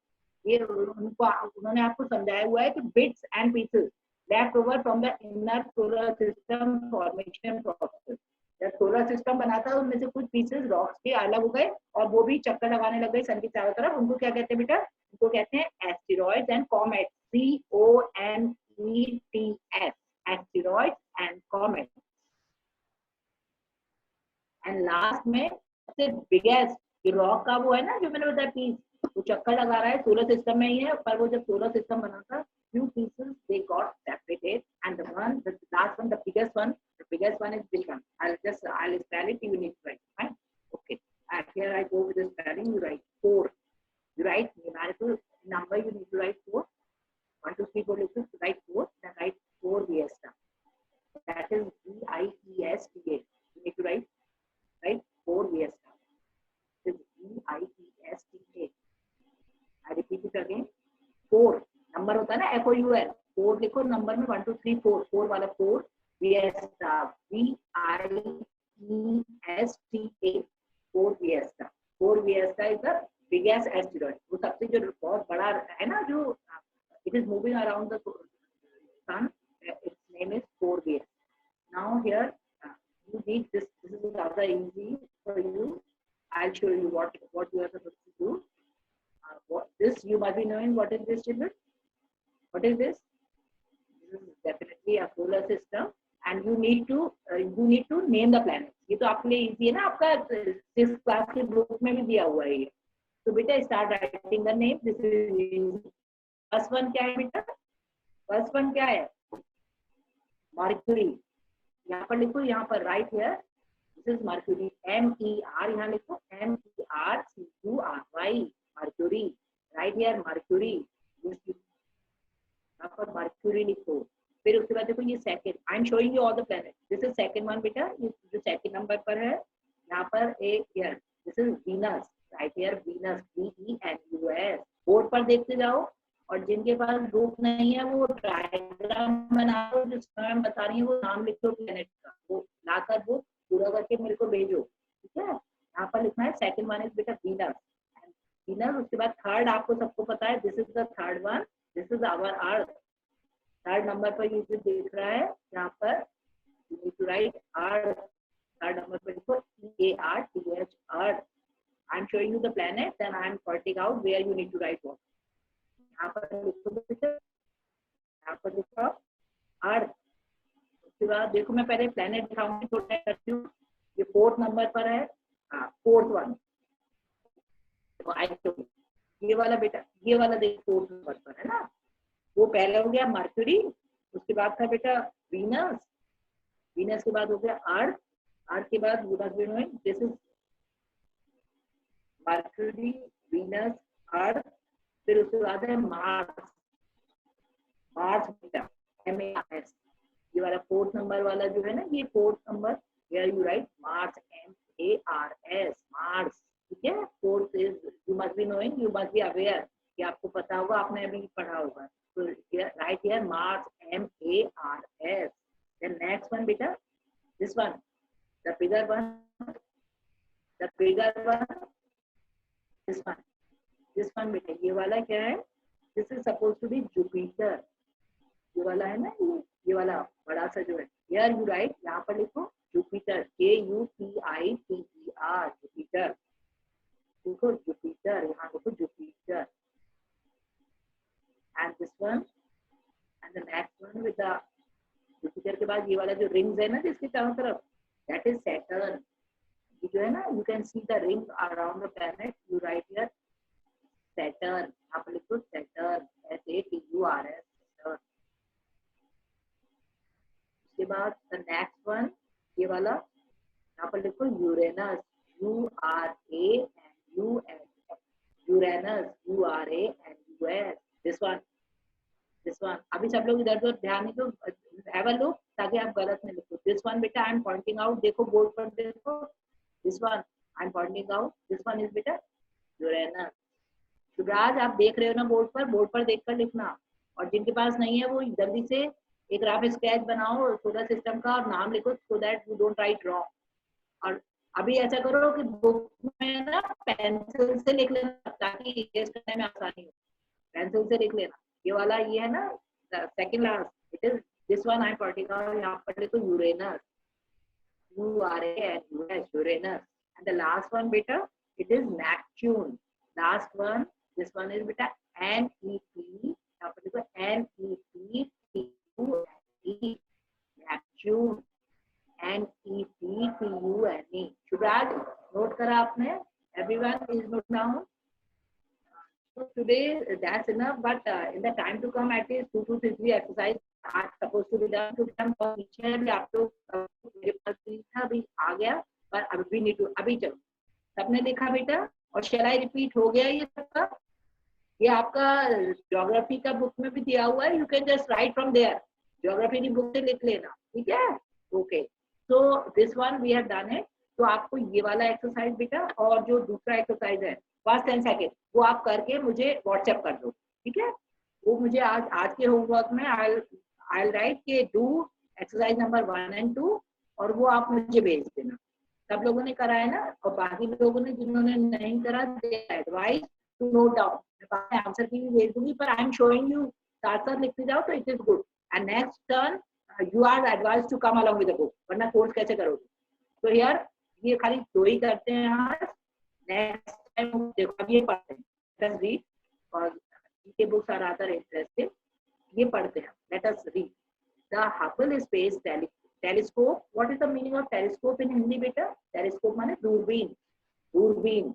ये उन्होंने आपको समझाया हुआ है कि bits and pieces left over from the inner solar system formation process. जब सोलर सिस्टम बना था उनमें से कुछ पीसेस रॉक्स के अलग हो गए और वो भी चक्कर लगाने लग गए सन की चारों तरफ. उनको क्या कहते हैं बेटा? उनको कहते हैं asteroids and comets. C-O-M-E-T-S. Asteroids and comets. And last में सबसे बिगेस्ट रॉक का वो है ना जो मैंने बताया पीस, वो चक्कर लगा रहा है सोलर सिस्टम में ही है, पर वो जब सोलर सिस्टम बना था few pieces they got separated and the last one, the biggest one is this one. I'll spell it, you need to write. Fine. Okay. Here I go with the spelling. You write 4. You write numerical number, you need to write 4. 1, 2, 3, 4, you write 4. Then write 4 Viesta. That is V-I-E-S-T-A. You need to write 4 Viesta. This is V-I-E-S-T-A. I repeat it again. 4 number होता है ना FOUR. 4 लिखो नंबर में 1 2 3 4 वाला 4 Viesta. V-I-E-S-T-A. 4 Viesta. 4 Viesta is the biggest asteroid. वो सबसे जो बहुत बड़ा है ना जो it is moving around the sun. Its name is 4 Viesta. Now here you need this. This is rather easy for you. I'll show you what you are supposed to do. This you must be knowing. What is this, children? What is this? This is definitely a solar system, and you need to name the planets. ये तो आपके लिए easy है ना, आपका 6th class के book में भी दिया हुआ है ये. तो बेटा start writing the name. This is easy. First one क्या है बेटा? First one क्या है? Mercury. यहाँ पर लिखो, यहाँ पर right here. This is Mercury. M-E-R. यहाँ लिखो M-E-R-C-U-R-Y. Mercury. Right here Mercury. यहाँ पर Mercury लिखो. फिर उसके बाद देखो ये second. I am showing you all the planet. This is second one बेटा, ये जो सेकंड नंबर पर है यहाँ पर एक here. This is Venus. Right here Venus. V-E-N-U-S. Board पर देखते जाओ और जिनके पास बुक नहीं है वो डायग्राम बनाओ, जिसका मैं बता रही हूँ वो नाम लिख लो प्लैनेट का, वो लाकर वो पूरा करके मेरे को भेजो. ठीक है. यहाँ पर लिखना है सेकंड वन इज बेटा वीनस. उसके बाद थर्ड आपको सबको पता है. This is the third one. This is our earth. Third number पर ये जो देख रहा है यहाँ पर you need to write earth. Third number पर लिखो E-A-R-T-H earth. I am showing you the planet, then I am pointing out where you need to write what. यहाँ पर लिखो, यहाँ पर लिखो अर्थ. उसके बाद देखो मैं पहले प्लैनेट दिखाऊंगी, थोड़ा करती हूँ. ये फोर्थ नंबर पर है. हाँ फोर्थ वन. ये वाला बेटा, ये वाला देखो फोर्थ नंबर पर है ना. वो पहले हो गया मर्क्यूरी, उसके बाद था बेटा वीनस, वीनस के बाद हो गया अर्थ, अर्थ के बाद दिस इज मर्क्यूरी, वीनस, अर्थ, फिर उसके बाद है मार्स, मार्स बेटा MARS, ये वाला 4th नंबर वाला जो है ना, ये 4th number, here you write Mars, MARS, Mars, ठीक है। 4th is you must be knowing, you must be aware, कि आपको पता होगा, आपने अभी पढ़ा होगा। तो write here Mars, MARS। Then next one बेटा, this one, the bigger one, the bigger one, this one बेटा, ये वाला क्या है, this is suppose to be Jupiter, ये वाला है ना, ये वाला बड़ा सा जो है, हियर यू राइट, यहाँ पर लिखो जुपिटर, JUPITER, जुपिटर, देखो जुपिटर, यहाँ देखो Jupiter. And this one, and the next one with the Jupiter के बाद ये वाला जो रिंग्स है ना जिसके चारों तरफ, दैट इज सैटर्न, ये जो है ना, you can see the ring around the planet, you right here Saturn, यहाँ पर लिखो सैटर्न, SATURN, सैटर्न। उसके बाद द नेक्स्ट वन, ये वाला, यहाँ पर लिखो Uranus, URANUS, Uranus, URANUS, this one, this one. अभी सब लोग इधर उधर ध्यान नहीं दो, हैव अ लुक, ताकि आप गलत नहीं लिखो। दिस वन बेटा आई एम पॉइंटिंग आउट, देखो बोर्ड पर देखो, this one I am pointing out, this one is बेटा यूरेनस। शुभराज आप देख रहे हो ना बोर्ड पर देखकर लिखना, और जिनके पास नहीं है वो जल्दी से एक रफ स्केच बनाओ सोलर सिस्टम का और नाम लिखो, सो that you don't write wrong. और अभी ऐसा करो कि बुक में ना पेंसिल से लिख लेना, ताकि इरेज करने में आसानी हो, पेंसिल से लिख लेना। ये वाला ये है ना second last, it is this one I am particular, यहाँ पर लिखो Uranus, URANUS, Uranus. And the last one बेटा it is Neptune, last one, this one is बेटा NEP, यहाँ पर लिखो NEPTUNE, Neptune, NEPTUNE। Shubhraj note करा आपने, everyone is note down. So today that's enough, but in the time to come at least 2 to 3 exercise are supposed to be done to them, और पीछे भी आप लोग मेरे पास था अभी आ गया, पर अभी नीड टू, अभी चलो सबने देखा बेटा, और shall I repeat हो गया ये सबका, ये आपका ज्योग्राफी का बुक में भी दिया हुआ है, you can just write from there, geography की बुक से लिख लेना, ठीक है, okay. So this one we have done it. तो आपको ये वाला एक्सरसाइज बेटा, और जो दूसरा एक्सरसाइज है फर्स्ट 10 सेकेंड, वो आप करके मुझे व्हाट्सएप कर दो, ठीक है। वो मुझे आज के होमवर्क में आई राइट के डू एक्सरसाइज नंबर 1 and 2, और वो आप मुझे भेज देना। सब लोगों ने करा है ना, और बाकी लोगों ने जिन्होंने नहीं करा, एडवाइस टू नोट डाउन, मैं आंसर की भी भेज दूंगी, पर आई एम शोइंग यू, साथ साथ लिखते जाओ तो it is good. And next turn you are advise to come along with the book, वरना कोर्स कैसे करोगे। तो यार ये खाली 2 ही करते हैं आज, नेक्स्ट टाइम देखो अब ये पढ़ते हैं, रीड, और ये बुक्स आर अदर इंटरेस्टिंग, ये पढ़ते हैं, let us read the Hubble space telescope. What is the meaning of telescope in Hindi बेटा? टेलीस्कोप माने दूरबीन, दूरबीन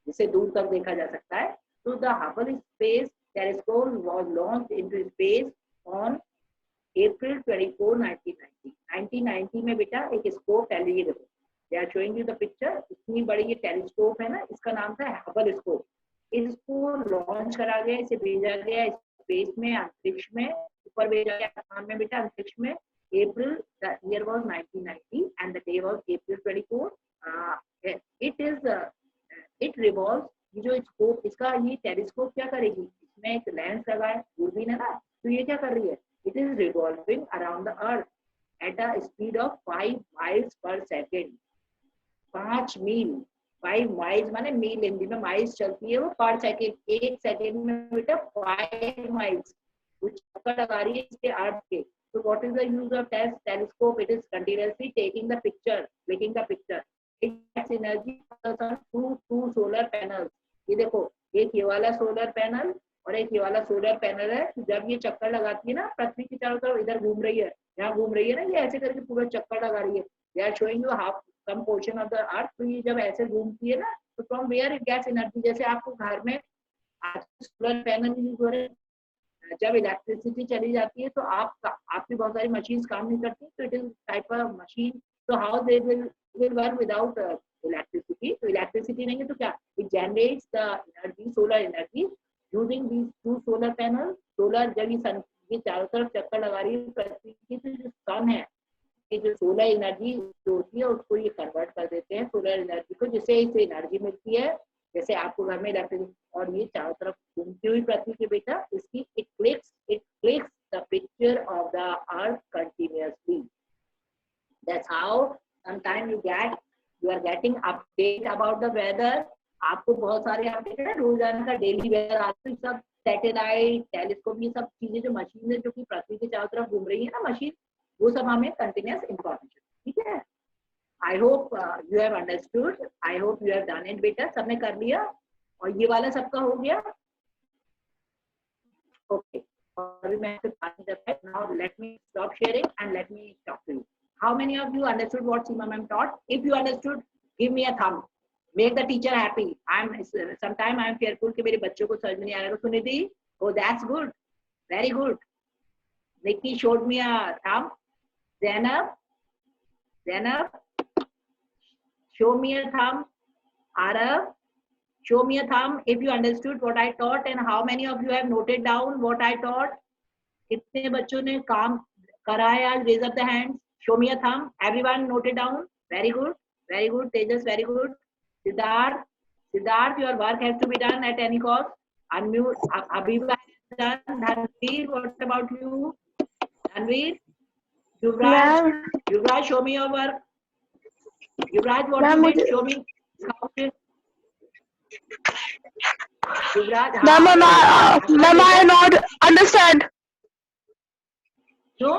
जिसे दूर तक देखा जा सकता है। तो the Hubble space telescope was launched into space on April 24, 1990। 1990 में बेटा एक scope telescope, they are showing you the picture, इतनी बड़ी ये टेलीस्कोप है ना, इसका नाम था हबल स्कोप। इसको लॉन्च करा गया, इसे भेजा गया स्पेस में, अंतरिक्ष में, ऊपर भेजा गया आसमान में बेटा, अंतरिक्ष में। April, the year was 1990 and the day was April 24। it revolves, ये जो स्कोप, इसका ये टेलीस्कोप क्या करेगी, इसमें एक लेंस लगा है, दूरबीन है ना, तो ये क्या कर रही है, it is revolving around the earth at a speed of 5 miles per second। 5 meal, 5 miles माने मील, हिंदी में माइल्स चलती है वो पर सेकेंड, एक सेकेंड में बेटा 5 माइल्स वो चक्कर लगा रही है इसके अर्थ के। So what is the use of telescope? It is continuously taking the picture, making the picture. It gets energy through 2 solar panels। ये देखो, एक ये वाला सोलर पैनल और एक ये वाला सोलर पैनल है। जब ये चक्कर लगाती है ना पृथ्वी की चारों तरफ, इधर घूम रही है, यहाँ घूम रही है ना, ये ऐसे करके पूरा चक्कर लगा रही है। They are showing you half some portion of the earth। तो ये जब ऐसे घूमती है ना, तो from where it gets energy, जैसे आपको घर में आज सोलर पैनल यूज हो रहे हैं, जब इलेक्ट्रिसिटी चली जाती है तो आपकी बहुत सारी मशीन काम नहीं करती, तो it is type of machine, तो how they will work without electricity? तो इलेक्ट्रिसिटी नहीं है तो क्या, it generates the energy, solar energy, using these 2 solar panel. Solar जब ये चारों तरफ चक्कर लगा रही है पृथ्वी की, तो जो सन है ये जो सोलर एनर्जी जो होती है उसको ये कन्वर्ट कर देते हैं सोलर एनर्जी को, जिससे इसे एनर्जी मिलती है। जैसे आपको घर में इलेक्ट्रिसिटी, और ये चारों तरफ घूमती हुई पृथ्वी के बेटा इसकी it clicks the picture of the earth continuously. That's how sometime you are getting update about the weather. आपको बहुत सारे अपडेट है रोजाना का, डेली वेदर आते सब सैटेलाइट, टेलीस्कोप, ये सब चीजें जो मशीन है जो कि पृथ्वी के चारों तरफ घूम रही है ना मशीन, वो सब हमें कंटिन्यूअस इंफॉर्मेशन, ठीक है। I hope you have understood, I hope you have done it बेटा, सबने कर लिया, और ये वाला सबका हो गया, ओके। और अभी मैं आपसे बात नहीं कर पाई, now let me stop sharing and let me talk to you. How many of you understood what Seema ma'am taught? If you understood give me a thumb, make the teacher happy. Sometime I am fearful कि मेरे बच्चों को समझ में नहीं आ रहा, तो Sunidhi, oh that's good, very good. Nikki showed me a thumb. Zainab, show me a thumb. Arav, show me a thumb if you understood what I taught, and how many of you have noted down what I taught? कितने बच्चों ने काम करा है आज? Raise up the hands. Show me a thumb. Everyone noted down. Very good, very good. Tejas, very good. Siddharth, your work has to be done at any cost. Unmute. Abhiva has done. Dhanveer, what about you? Dhanveer? Yuvraj, show me your work. Yuvraj, what you did? Show me. Yuvraj, Ma'am, I not understand. क्यों?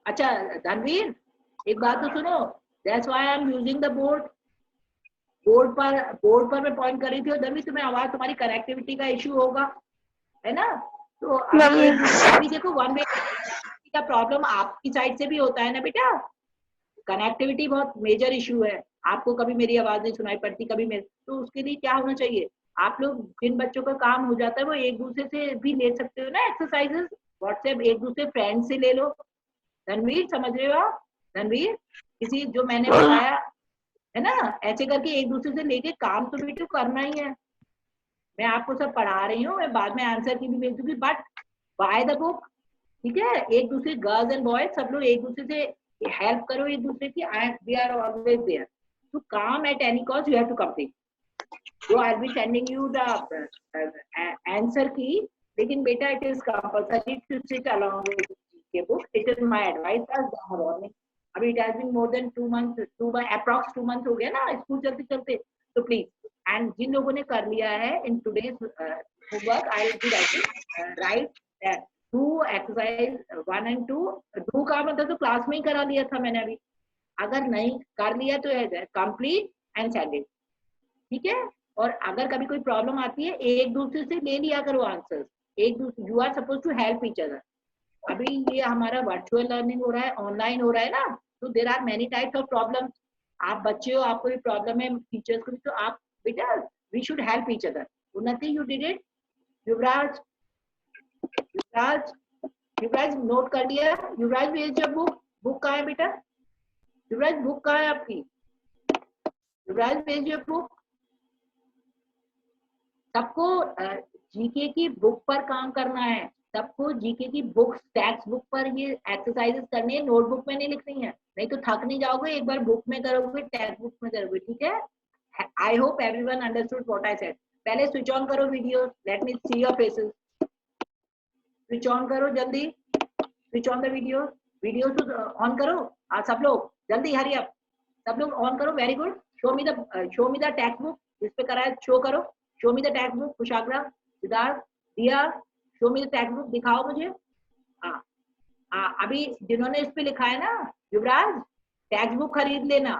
अच्छा धनवीर, एक बात तो सुनो, that's why I am using the board. Board पर मैं पॉइंट कर रही थी, और धनवीर तुम्हें आवाज, तुम्हारी कनेक्टिविटी का इश्यू होगा, है ना? तो अभी देखो, वन वे का प्रॉब्लम आपकी साइड से भी होता है ना बेटा, कनेक्टिविटी बहुत मेजर इश्यू है, आपको कभी मेरी आवाज नहीं सुनाई पड़ती, कभी मेरे, तो उसके लिए क्या होना चाहिए, आप लोग जिन बच्चों का काम हो जाता है वो एक दूसरे से भी ले सकते हो ना एक्सरसाइजेस, व्हाट्सएप एक दूसरे फ्रेंड से ले लो। धनवीर समझ रहे हो आप? धनवीर, किसी जो मैंने बताया है ना, ऐसे करके एक दूसरे से लेके काम तो बेटू करना ही है। मैं आपको सब पढ़ा रही हूँ, मैं बाद में आंसर की भी भेज दूंगी, बट बाय द बुक, ठीक है? एक दूसरे, गर्ल्स एंड बॉयज सब लोग एक दूसरे से हेल्प करो एक दूसरे की, we are always there to काम at any cost, you have to complete. So I'll be sending you the answer key, लेकिन बेटा it is compulsory to sit along with the book. It is my advice as a warning. अभी it has been more than 2 months, approx 2 months हो गया ना स्कूल चलते चलते, तो प्लीज, एंड जिन लोगों ने कर लिया है in today's homework, I will be write 2 exercise 1 and 2. 2 का मतलब तो क्लास में ही करा लिया था मैंने, अभी अगर नहीं कर लिया तो कंप्लीट एंड सेंड इट, ठीक है? और अगर कभी कोई प्रॉब्लम आती है एक दूसरे से ले लिया करो आंसर्स, एक दूसरे, you are suppose to help each other. अभी ये हमारा वर्चुअल लर्निंग हो रहा है, ऑनलाइन हो रहा है ना, तो there are many types of problem. आप बच्चे हो, आपको भी प्रॉब्लम है, टीचर्स को भी, तो आप बेटा we should help each other. Unnati, you did it? Yuvraj note कर लिया? युवराज भेज योर बुक कहाँ है बेटा? युवराज बुक कहाँ है आपकी? युवराज भेज योर बुक। सबको जीके की बुक पर काम करना है, सबको जीके की बुक, टेक्स्ट बुक पर ये एक्सरसाइजेस करनी है, नोटबुक में नहीं लिखनी है, नहीं तो थक नहीं जाओगे, एक बार बुक में करोगे, टेक्स्ट बुक में करोगे, ठीक है? I hope everyone understood what I said. पहले स्विच ऑन करो video, let me see your faces. Switch on करो जल्दी, स्विच ऑन द वीडियो तो ऑन करो सब लोग, जल्दी हरी अप, सब लोग ऑन करो। Very good. Show me the text book, जिस पे करा है शो करो। Show me the text book. Kushagra, Siddharth, Diya, show me the text book, दिखाओ मुझे। अभी जिन्होंने इस पे लिखा है ना, युवराज टेक्स्ट बुक खरीद लेना।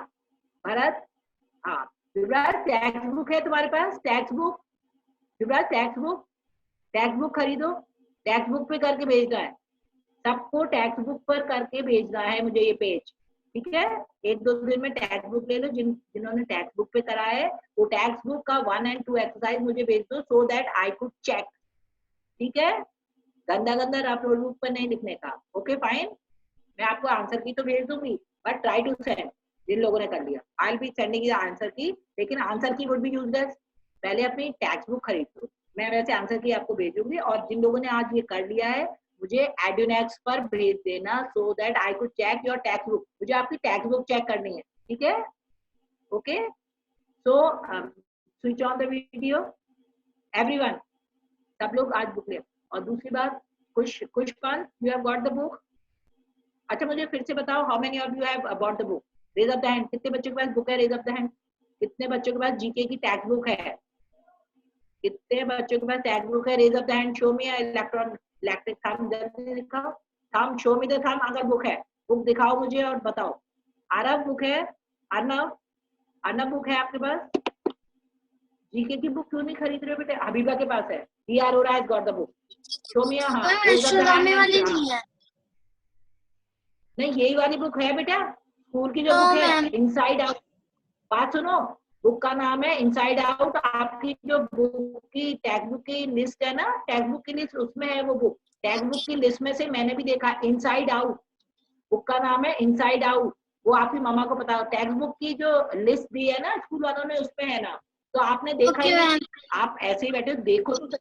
भरत, हाँ युवराज टेक्स्ट बुक है तुम्हारे पास? टेक्स्ट बुक, युवराज टेक्स्ट बुक खरीदो, टेक्स्ट बुक पे करके भेजना है सबको, टेक्स्ट बुक पर करके भेजना है मुझे ये पेज, ठीक है? 1-2 दिन में टेक्स्ट बुक ले लो, जिन्होंने टेक्स्ट बुक पे करा है वो टेक्स्ट बुक का 1 and 2 एक्सरसाइज मुझे भेज दो, so that I could check, ठीक है? गंदा गंदा रफ नोटबुक पर नहीं लिखने का। ओके फाइन, मैं आपको आंसर की तो भेज दूंगी, बट ट्राई टू सेंड जिन लोगों ने कर लिया। I will be sending answer की, लेकिन आंसर की वुड बी यूजलेस। पहले अपनी टेक्स्ट बुक खरीद लो, मैं वैसे आंसर की आपको भेजूंगी। और जिन लोगों ने आज ये कर लिया है मुझे एडुनेक्स पर भेज देना, so that I could check your textbook. मुझे आपकी टेक्स्ट बुक चेक करनी है, ठीक है? Okay, so switch on the video everyone, सब लोग आज बुक ले। और दूसरी बात, Khush Pant, you have got the book? अच्छा मुझे फिर से बताओ, how many of you have got the book? Raise up the hand. कितने बच्चों के पास बुक है? Raise up the hand. कितने बच्चों के पास जीके की टेक्स्ट बुक है? कितने बच्चों के पास टेक्स्ट बुक है? Raise up the hand, show me electric thumb, जल्दी दिखाओ thumb, show me the thumb अगर बुक है। बुक दिखाओ मुझे और बताओ। आरव बुक है? अर्नव बुक है आपके पास? जीके की बुक क्यों नहीं खरीद रहे हो बेटे? हबीबा के पास है। डीआर हो रहा है, गॉट द बुक, शो मी। हाँ वाली नहीं है। नहीं, यही वाली बुक है बेटा, स्कूल की जो बुक है इनसाइड आउट। बात सुनो, बुक का नाम है इनसाइड आउट। आपकी जो बुक की टेक्स्ट बुक की लिस्ट है ना, टेक्स्ट बुक की लिस्ट, उसमें है वो बुक। टेक्स्ट बुक की लिस्ट में से मैंने भी देखा इनसाइड आउट, बुक का नाम है इनसाइड आउट। वो आपकी मम्मा को पता हो। टेक्स्ट बुक की जो लिस्ट दी है ना स्कूल वालों ने, उसमें है ना, तो आपने देखा ही नहीं। आप ऐसे ही बैठे देखो तो,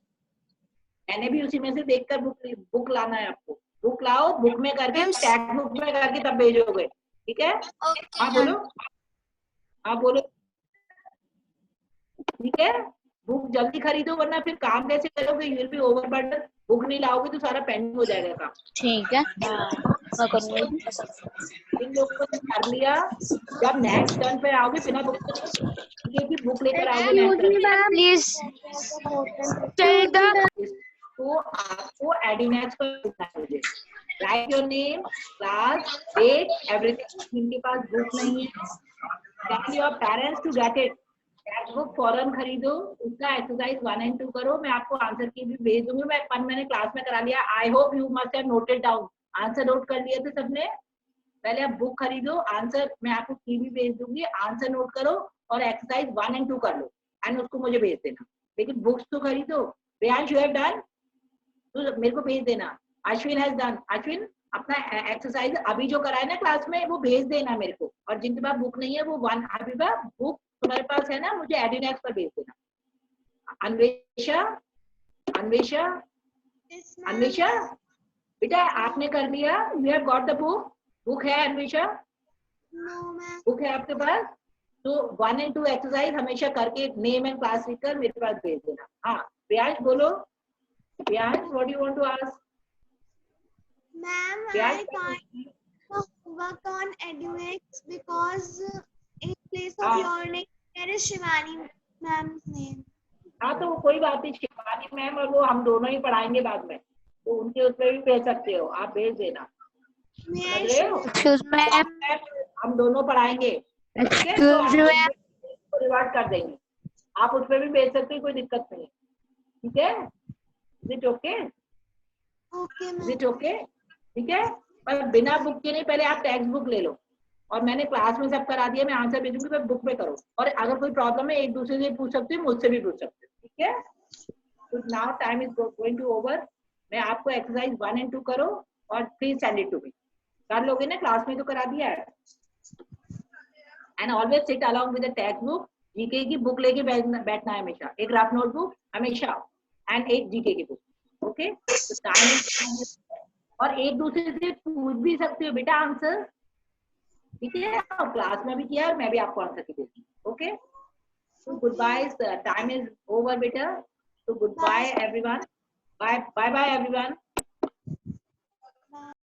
मैंने भी उसी में से देखकर बुक लाना है आपको। बुक लाओ, बुक में करके टेक्स्ट बुक में करके तब भेजोगे, ठीक है? हाँ बोलो, हाँ बोलो, ठीक है? बुक जल्दी खरीदो, वरना फिर काम कैसे करोगे? You will be overburden. Book नहीं लाओगे तो सारा पेंडिंग हो जाएगा काम। ठीक है, मैं करूंगी। इन लोगों ने कर लिया, जब नेक्स्ट टर्न पे आओगे बिना बुक की बुक लेकर आओगे नेक्स्ट टर्न, प्लीज इसको आपको एडिनेक्स पर लिखना है मुझे। Write your name, class, date, everything. जिनके पास बुक नहीं है, tell your parents to get it. Textbook फौरन खरीदो, उसका एक्सरसाइज 1 और 2 करो। मैं आपको आंसर की भी भेज दूंगी, मैंने क्लास में करा लिया। I hope you must have noted down. Answer note कर लिए थे सबने? पहले आप बुक खरीदो, आंसर मैं आपको की भी भेज दूंगी, आंसर नोट करो और एक्सरसाइज 1 और 2 कर लो एंड उसको मुझे भेज देना। लेकिन बुक्स तो खरीदो। प्रियांश यू हैव डन, तो मेरे को भेज देना। Ashwin has done. अश्विन अपना एक्सरसाइज अभी जो कराए ना क्लास में वो भेज देना मेरे को। और जिनके पास बुक नहीं है वो 1 हबीबा बुक तुम्हारे पास है ना, मुझे एडिनेक्स पर भेज देना। अन्वेषा, अन्वेषा, अन्वेषा बेटा आपने कर लिया? You have got the book? Book है अन्वेषा? बुक है आपके पास? तो 1 और 2 एक्सरसाइज हमेशा करके नेम एंड क्लास लिखकर मेरे पास भेज देना। हाँ प्रियांश बोलो। Priyansh, what you want to ask? Ma'am, I can't work on EduX because in place of your name there is Shivani ma'am's name. हाँ तो कोई बात नहीं, शिवानी मैम और वो हम दोनों ही पढ़ाएंगे बाद में, तो उनके उसमें भी भेज सकते हो, आप भेज देना। हम दोनों पढ़ाएंगे, रिवार्ड कर देंगे। आप उसमें भी भेज सकते हो, कोई दिक्कत नहीं, ठीक है? Is it okay? Is it okay? ठीक है, पर बिना बुक के नहीं, पहले आप टेक्स्ट बुक ले लो। और मैंने क्लास में सब करा दिया, मैं आंसर भेजूंगी, पर बुक में करो। और अगर कोई प्रॉब्लम है एक दूसरे से पूछ सकते हो, मुझसे भी पूछ सकते हो, ठीक है? तो now time is going to over. मैं आपको एक्सरसाइज 1 और 2 करो और please send it to me. कर लोगे ना? क्लास में तो करा दिया है। And always sit along with the text book. GK की बुक लेके बैठना है हमेशा, एक रफ नोटबुक हमेशा, एंड एक जीके की बुक। ओके, तो टाइम, और एक दूसरे से पूछ भी सकते हो बेटा आंसर, ठीक है? और क्लास में भी किया और मैं भी आपको आंसर की देती हूँ। Okay, so goodbye, time is over beta, so goodbye everyone, bye bye everyone.